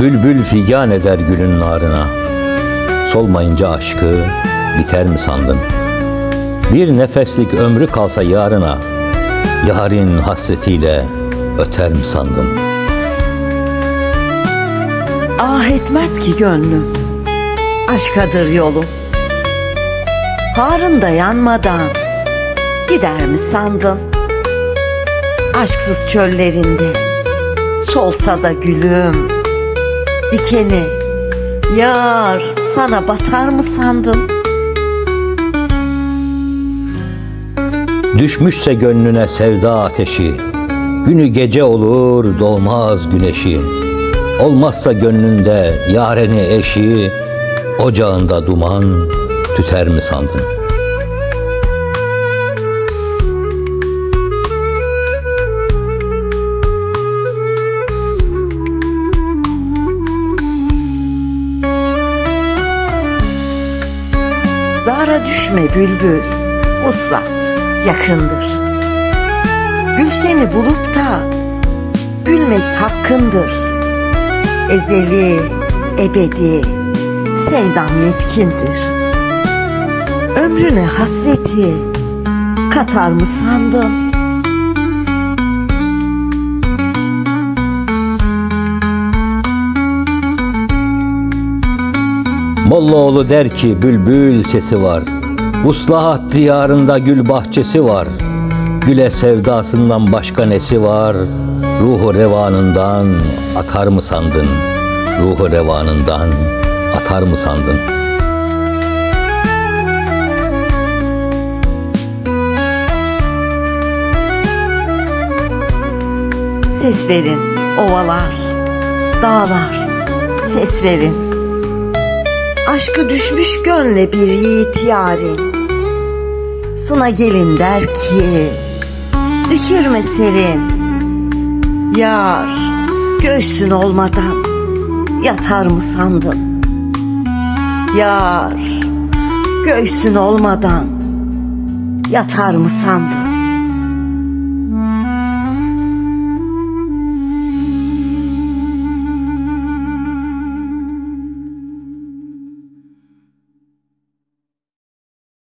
Bülbül figan eder gülün narına, solmayınca aşkı biter mi sandın? Bir nefeslik ömrü kalsa yarına, yarın hasretiyle öter mi sandın? Ah etmez ki gönlüm, aşkadır yolum. Harında yanmadan gider mi sandın? Aşksız çöllerinde solsa da gülüm, dikeni yar sana batar mı sandın? Düşmüşse gönlüne sevda ateşi, günü gece olur doğmaz güneşi. Olmazsa gönlünde yareni eşi, ocağında duman tüter mi sandın? Zara düşme bülbül, vuslat yakındır. Gül seni bulup da gülmek hakkındır. Ezeli, ebedi, sevdam yetkindir. Ömrüne hasreti katar mı sandın? Mollaoğlu der ki bülbül sesi var, Vuslahat diyarında gül bahçesi var. Güle sevdasından başka nesi var? Ruhu revanından atar mı sandın? Ruhu revanından atar mı sandın? Ses verin ovalar, dağlar, ses verin. Aşkı düşmüş gönle bir yiğit yarim. Suna gelin der ki, düşürme serin. Yar, göğsün olmadan yatar mı sandın? Yar, göğsün olmadan yatar mı sandın?